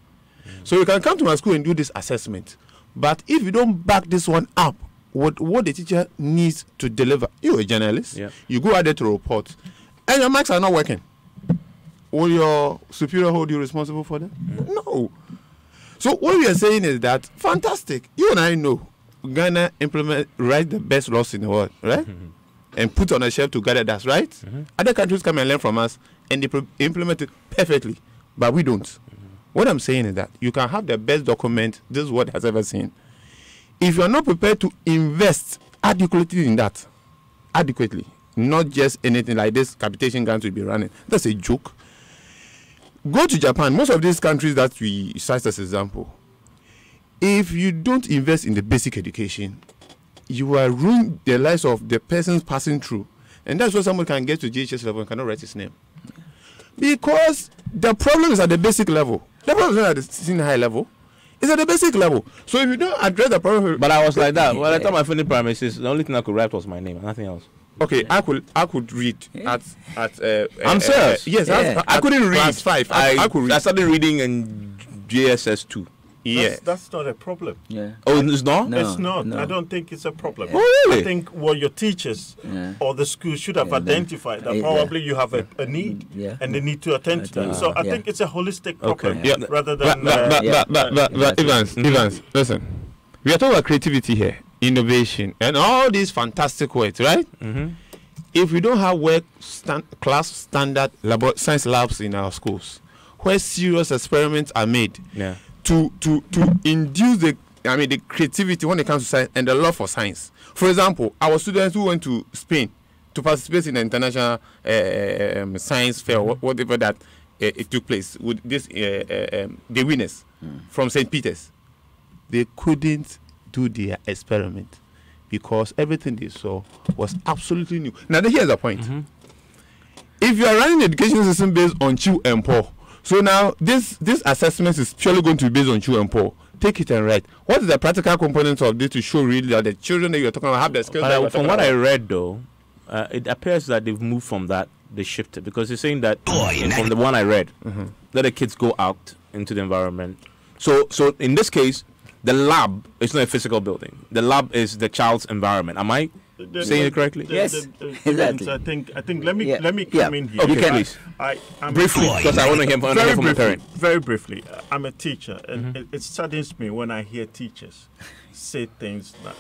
So you can come to my school and do this assessment. But if you don't back this one up, what the teacher needs to deliver, you're a journalist, you go out there to report, and your marks are not working. Will your superior hold you responsible for that? No. So what we are saying is that, fantastic, you and I know Ghana write the best laws in the world, right? And put on a shelf to gather that, right? Other countries come and learn from us, and they implement it perfectly, but we don't. What I'm saying is that you can have the best document this world has ever seen. If you're not prepared to invest adequately in that, not just anything like this capitation grant will be running, that's a joke. Go to Japan. Most of these countries that we cite as example, if you don't invest in the basic education, you will ruin the lives of the persons passing through. And that's why someone can get to JHS level and cannot write his name. Because the problem is at the basic level. The problem is not at the senior high level. It's at the basic level. So if you don't address the problem, but I was like that. By the time I finished primary six, the only thing I could write was my name, nothing else. Okay, I could read at I'm serious. Yes, I couldn't read. Class 5. I could read. I started reading in JSS 2. Yeah, that's not a problem. Yeah. Oh, it's not? No, it's not. No. I don't think it's a problem. Oh, really? I think what your teachers or the school should have identified that probably you have a need and they need to attend to that. So I think it's a holistic problem rather than... Evans, listen. We are talking about creativity here, innovation, and all these fantastic words, right? Mm-hmm. If we don't have class standard science labs in our schools, where serious experiments are made, to induce the creativity when it comes to science and the love for science. For example, our students who went to Spain to participate in the international science fair, whatever that it took place with this the winners from St. Peter's, they couldn't do their experiment because everything they saw was absolutely new. Now here's the point. Mm-hmm. If you are running the education system based on chew and pour, so now this assessment is purely going to be based on chew and pour. Take it and write. What is the practical components of this to show really that the children that you're talking about have the skills? From what I read, though, it appears that they've moved from that. They shifted because they're saying that from the one I read, let the kids go out into the environment. So in this case, the lab is not a physical building. The lab is the child's environment. Am I saying it correctly? Yes. Exactly. I think. Let me come in here. Okay, please. Briefly, because I want to hear from the parent. Very briefly, I'm a teacher, and it saddens me when I hear teachers say things like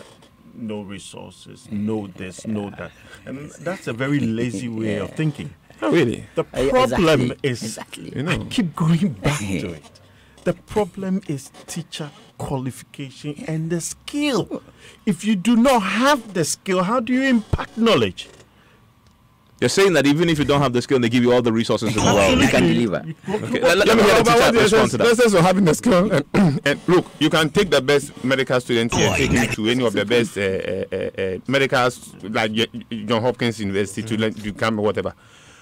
no resources, no this, no that, and that's a very lazy way of thinking. Oh, really? The problem is, I keep going back to it. The problem is teacher qualification and the skill. If you do not have the skill, how do you impact knowledge? You're saying that even if you don't have the skill, they give you all the resources in the world. You can deliver. Okay. Let me hear the teacher respond to that. Let's say having the skill. And look, you can take the best medical student here, take him to any of the best medicals, like John Hopkins University, to become whatever.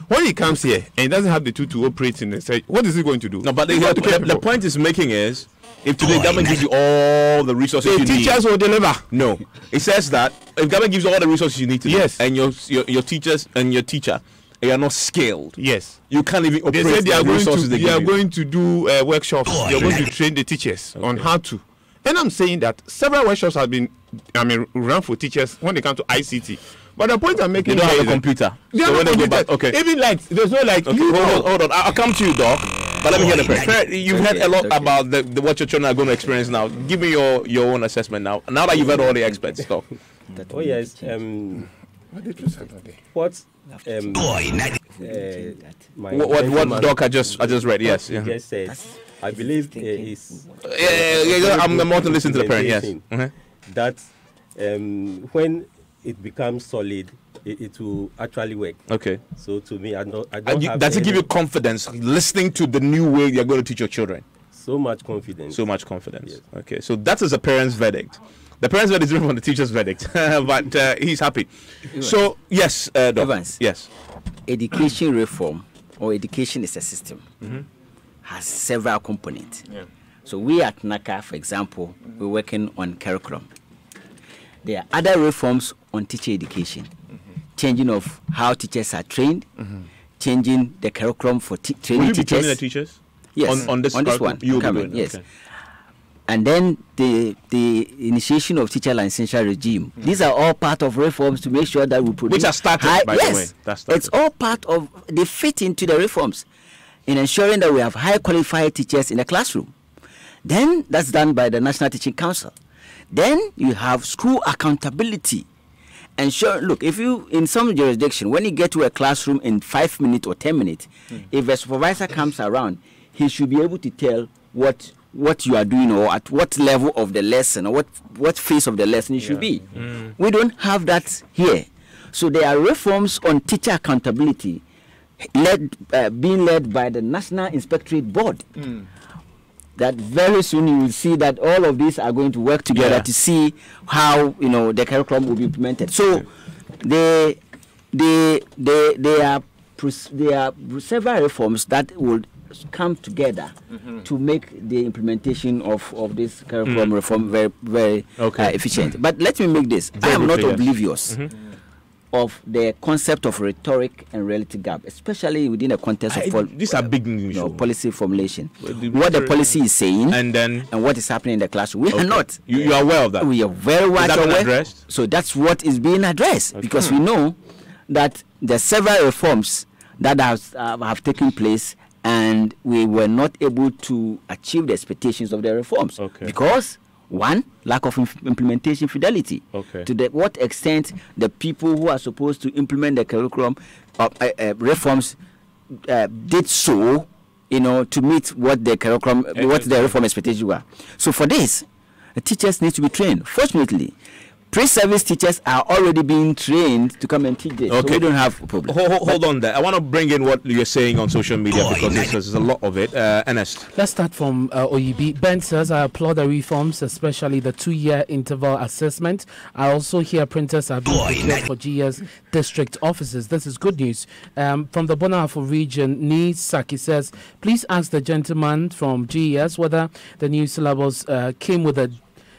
When he comes here and he doesn't have the tool to operate in the site, what is he going to do? No, but the point is making is, if today government gives you all the resources you need, teachers will deliver. No, it says that if government gives you all the resources you need to, yes, and your teachers and your teacher, they are not skilled. Yes, you can't even operate. They said they are going to do workshops. They are going to train the teachers on how to. And I'm saying that several workshops have been, run for teachers when they come to ICT. But the point I'm making, they don't have a computer. They don't have a computer. Okay. Even lights. There's no light. Okay. Hold on. I'll come to you, Doc. But let me hear the parent. You've heard a lot about what your children are going to experience now. Give me your own assessment now. Now that you've heard all the experts, Doc. Oh yes. What Doc I just read? Yes. Yeah. Just said. I believe is. I'm more to listen to the parent. Yes. That when it becomes solid, it will actually work. Okay. So to me, I don't does it give you confidence listening to the new way you're going to teach your children? So much confidence. So much confidence. Yes. Okay. So that is the parent's verdict. The parent's verdict is different from the teacher's verdict, but he's happy. So yes, Doc. Evans. Yes. Education reform, or education is a system, has several components. Yeah. So we at NACA, for example, we're working on curriculum. There are other reforms on teacher education, changing of how teachers are trained, changing the curriculum for training teachers. Will you be training the teachers? Yes, on this one. You will be doing, yes. Okay. And then the initiation of teacher licensure regime. These are all part of reforms to make sure that we produce. Which are started, by the way. That's started. It's all part of, they fit into the reforms in ensuring that we have high qualified teachers in the classroom. Then that's done by the National Teaching Council. Then you have school accountability. Ensure, look, if you, in some jurisdiction, when you get to a classroom in 5 minutes or 10 minutes, if a supervisor comes around, he should be able to tell what you are doing or at what level of the lesson or what phase of the lesson you should be. We don't have that here. So there are reforms on teacher accountability being led by the National Inspectorate Board. That very soon you will see that all of these are going to work together to see how the curriculum will be implemented. So there are several reforms that will come together to make the implementation of this curriculum reform very, very efficient. But let me make this. I am not oblivious of the concept of rhetoric and reality gap, especially within the context of these are big policy formulation. What the policy is saying and what is happening in the classroom. We are not. You are aware of that? We are very well aware. Addressed? So that's what is being addressed because we know that there are several reforms that have taken place and we were not able to achieve the expectations of the reforms because one, lack of implementation fidelity. To what extent the people who are supposed to implement the curriculum reforms did so, to meet what the curriculum, what the reform expectations were. So for this, the teachers need to be trained. Fortunately, pre-service teachers are already being trained to come and teach this. So we don't have a problem. Hold on there. I want to bring in what you're saying on social media because there's a lot of it. Ernest. Let's start from OEB. Ben says, I applaud the reforms, especially the 2-year interval assessment. I also hear printers are being prepared for GS district offices. This is good news. From the Bonafo region, Ni Saki says, please ask the gentleman from GS whether the new syllabus came with a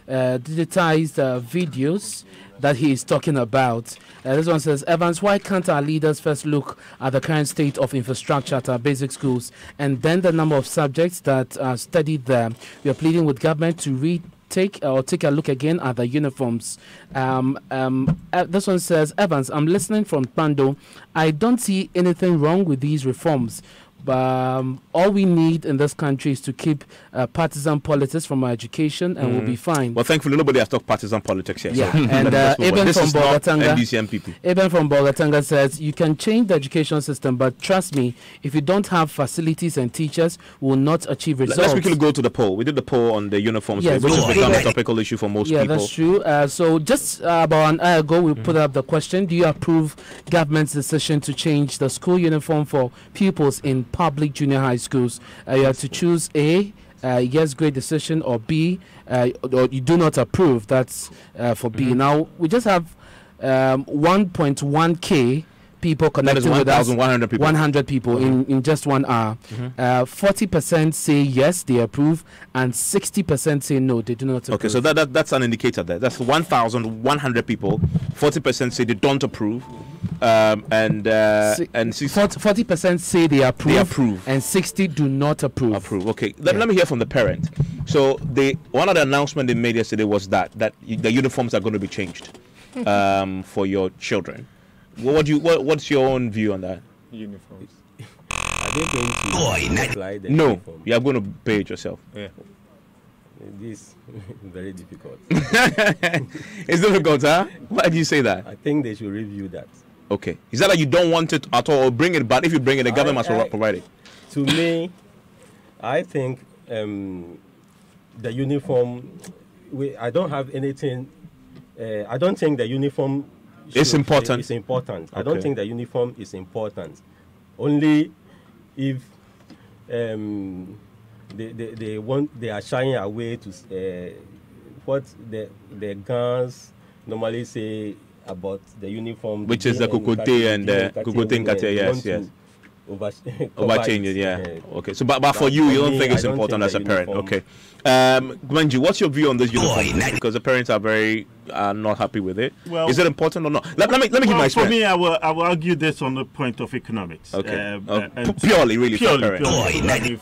digitized videos that he is talking about. This one says, Evans, why can't our leaders first look at the current state of infrastructure at our basic schools and then the number of subjects that are studied there? We are pleading with government to take a look again at the uniforms. This one says, Evans, I'm listening from Pando. I don't see anything wrong with these reforms. All we need in this country is to keep partisan politics from our education and we'll be fine. Well, thankfully, nobody has talked partisan politics here. Yeah. And Eben from Bogatanga says, you can change the education system, but trust me, if you don't have facilities and teachers, we will not achieve results. Let's quickly go to the poll. We did the poll on the uniforms, which has become a topical issue for most people. Yeah, that's true. So just about an hour ago, we put up the question, do you approve government's decision to change the school uniform for pupils in public junior high schools? You have to choose A, yes, great decision, or B, or you do not approve. That's for B. Now, we just have 1.1k people connected with us. 1,100 people. 100 people in just 1 hour. 40% say yes, they approve, and 60% say no, they do not approve. Okay, so that's an indicator there. That's 1,100 people. 40% say they don't approve. And 40% say they approve, and 60 do not approve. Okay, let me hear from the parent. So one of the announcements they made yesterday was that the uniforms are going to be changed for your children. What's your own view on that? Uniforms. I don't think you are going to pay it yourself. Yeah. This is very difficult. It's difficult, huh? Why do you say that? I think they should review that. Okay. Is that like you don't want it at all or bring it, but if you bring it, the government must provide it? To me, I think the uniform, I don't have anything, I don't think the uniform it's important. It's important. Okay. I don't think the uniform is important. Only if they are shying away to what the guns normally say about the uniform, which is the Kukote and the Kukote and Kate. Yes. Overchange it, yeah. Okay. So, but for you don't think it's important as a parent. Okay. Gwanji, what's your view on this uniform? Because the parents are very not happy with it. Well, is it important or not? Let me give my experience. For me, I will argue this on the point of economics. Okay. Purely, really, for parents.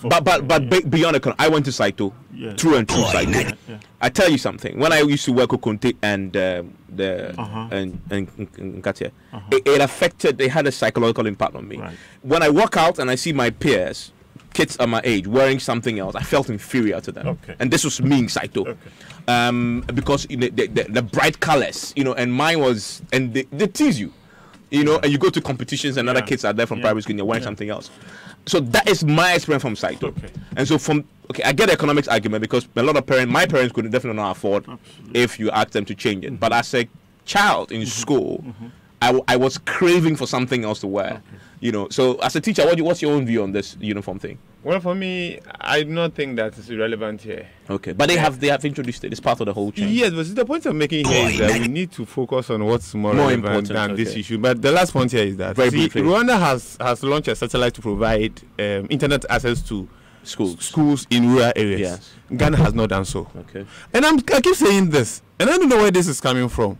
But beyond economics, I went to Saito, true Saito. Yeah. I tell you something. When I used to work with Kunti and Katia, it affected. They had a psychological impact on me. Right. When I walk out and I see my peers, kids at my age, wearing something else, I felt inferior to them. Okay. And this was me in Saito. Okay. Because the bright colors, and mine was, and they tease you, and you go to competitions and other kids are there from private school and you're wearing something else. So that is my experience from Saito. Okay. And so I get the economics argument because a lot of my parents could definitely not afford if you ask them to change it. But as a child in school, I was craving for something else to wear. So as a teacher, what's your own view on this uniform thing? Well, for me, I do not think that is irrelevant here. Okay, but they have introduced it. It's part of the whole change. Yes, but the point I'm making here is that we need to focus on what's more relevant than this issue. But the last point here is that Rwanda has launched a satellite to provide internet access to schools in rural areas. Yes. Ghana has not done so. Okay. And I keep saying this, and I don't know where this is coming from.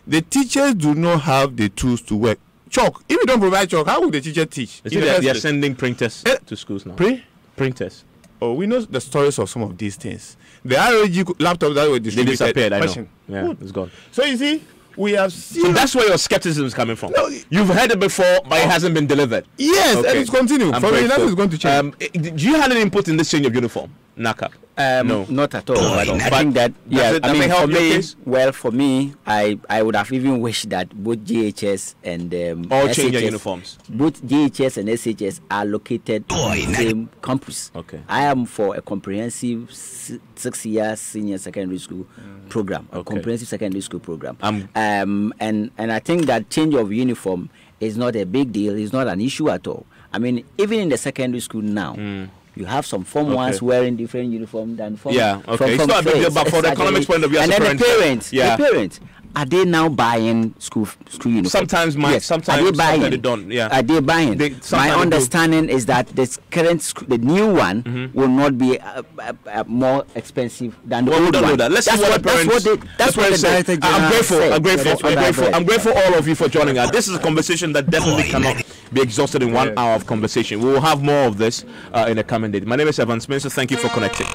The teachers do not have the tools to work. Chalk. If you don't provide chalk, how will the teacher teach? They are sending printers to schools now. Printers. Oh, we know the stories of some of these things. The ROG laptop that were distributed. They disappeared, I know. Yeah, it's gone. So you see, we have seen... So that's where your skepticism is coming from. No, you've heard it before, but it hasn't been delivered. Yes, and it's continuing. For me, that is going to change. Do you have any input in this change of uniform, NACAP? No, not at all. But I think that for me, I would have even wished that both GHS and all change their uniforms. Both GHS and SHS are located in the same campus. Okay. I am for a comprehensive 6-year senior secondary school program. A comprehensive secondary school program. And I think that change of uniform is not a big deal. It's not an issue at all. I mean, even in the secondary school now. You have some Form 1s wearing different uniform than Form it's not a big deal, but for the economics point of view, and then the parents, are they now buying school uniforms? Sometimes they don't. Yeah, are they buying? My understanding is that the new one will not be more expensive than the old one. Let's see what the director general I'm grateful all of you for joining us. This is a conversation that definitely cannot be exhausted in 1 hour of conversation. We will have more of this in the coming days. My name is Evan Spencer. Thank you for connecting.